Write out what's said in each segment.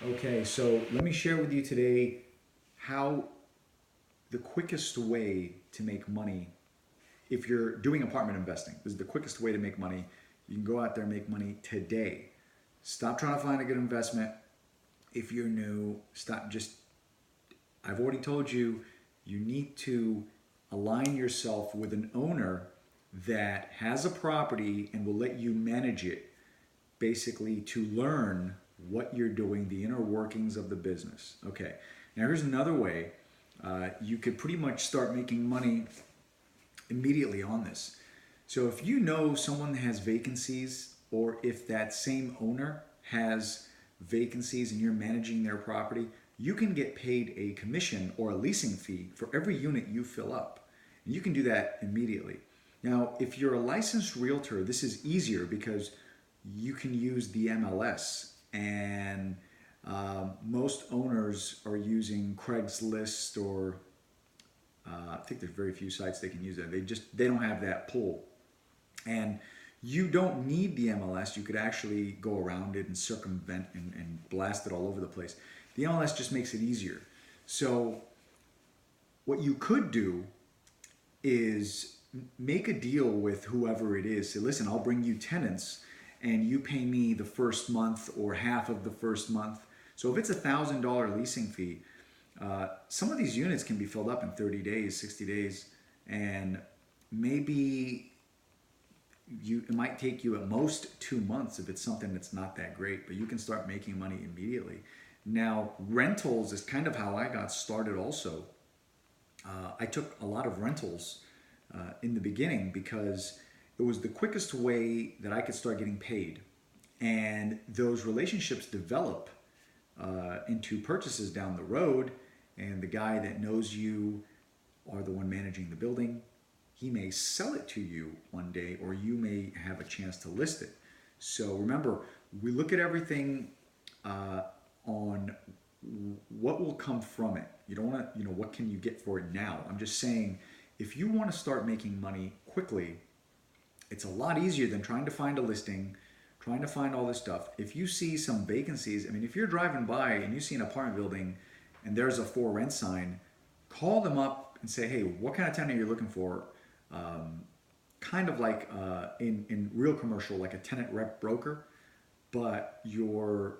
Okay, so let me share with you today how the quickest way to make money if you're doing apartment investing. This is the quickest way to make money. You can go out there and make money today. Stop trying to find a good investment. If you're new, stop just I've already told you you need to align yourself with an owner that has a property and will let you manage it basically to learn what you're doing, the inner workings of the business. Okay, now here's another way you could pretty much start making money immediately on this. So if you know someone has vacancies, or if that same owner has vacancies and you're managing their property, you can get paid a commission or a leasing fee for every unit you fill up. And you can do that immediately. Now, if you're a licensed realtor, this is easier because you can use the MLS, and most owners are using Craigslist or I think there's very few sites they can use that. They don't have that pull, and you don't need the MLS. You could actually go around it and circumvent and blast it all over the place. The MLS just makes it easier. So what you could do is make a deal with whoever it is. Say, listen, I'll bring you tenants and you pay me the first month or half of the first month. So if it's $1,000 leasing fee, some of these units can be filled up in 30 days, 60 days, and maybe it might take you at most 2 months if it's something that's not that great, but you can start making money immediately. Now, rentals is kind of how I got started also. I took a lot of rentals in the beginning because it was the quickest way that I could start getting paid. And those relationships develop into purchases down the road. And the guy that knows you are the one managing the building. He may sell it to you one day, or you may have a chance to list it. So remember, we look at everything on what will come from it. You don't want to, what can you get for it now? I'm just saying, if you want to start making money quickly, it's a lot easier than trying to find a listing, trying to find all this stuff. If you see some vacancies, I mean, if you're driving by and you see an apartment building and there's a for rent sign, call them up and say, hey, what kind of tenant are you looking for? Kind of like in real commercial, like a tenant rep broker, but you're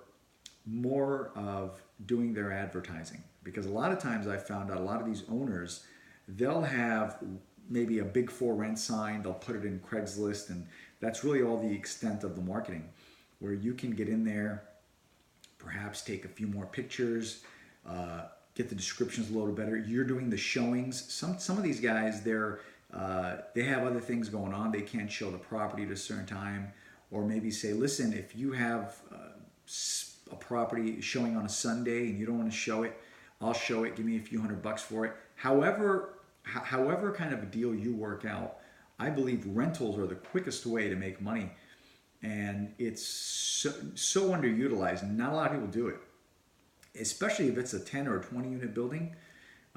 more of doing their advertising. Because a lot of times I found out a lot of these owners, they'll have maybe a big for rent sign, they'll put it in Craigslist, and that's really all the extent of the marketing, where you can get in there, perhaps take a few more pictures, get the descriptions a little better. You're doing the showings. Some of these guys, they have other things going on. They can't show the property at a certain time, or maybe say, listen, if you have a property showing on a Sunday and you don't want to show it, I'll show it. Give me a few $100 for it. However kind of a deal you work out, I believe rentals are the quickest way to make money, and it's so underutilized. Not a lot of people do it, especially if it's a 10 or a 20 unit building,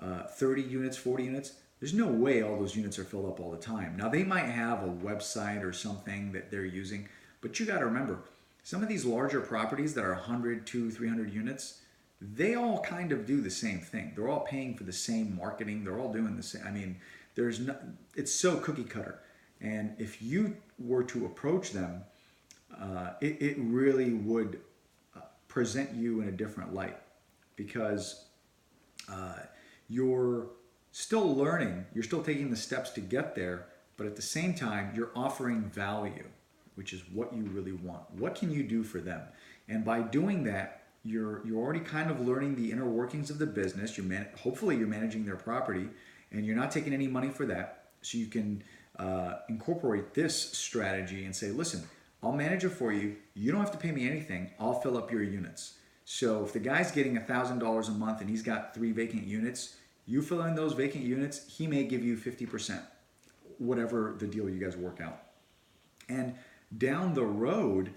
30 units, 40 units. There's no way all those units are filled up all the time. Now, they might have a website or something that they're using, but you got to remember, some of these larger properties that are 100, 200, 300 units, they all kind of do the same thing. They're all paying for the same marketing. They're all doing the same. I mean, it's so cookie cutter. And if you were to approach them, it really would present you in a different light, because you're still learning, you're still taking the steps to get there, but at the same time, you're offering value, which is what you really want. What can you do for them? And by doing that, you're already kind of learning the inner workings of the business. Hopefully you're managing their property, and you're not taking any money for that. So you can incorporate this strategy and say, listen, I'll manage it for you. You don't have to pay me anything. I'll fill up your units. So if the guy's getting $1,000 a month and he's got 3 vacant units, you fill in those vacant units, he may give you 50%, whatever the deal you guys work out. And down the road,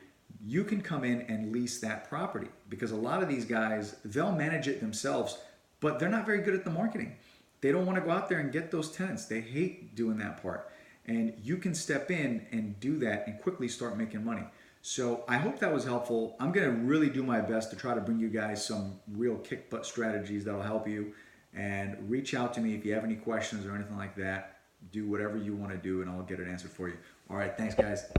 you can come in and lease that property, because a lot of these guys, they'll manage it themselves, but they're not very good at the marketing. They don't want to go out there and get those tenants. They hate doing that part. And you can step in and do that and quickly start making money. So I hope that was helpful. I'm going to really do my best to try to bring you guys some real kick butt strategies that'll help you. And reach out to me if you have any questions or anything like that. Do whatever you want to do and I'll get it answered for you. All right, thanks guys.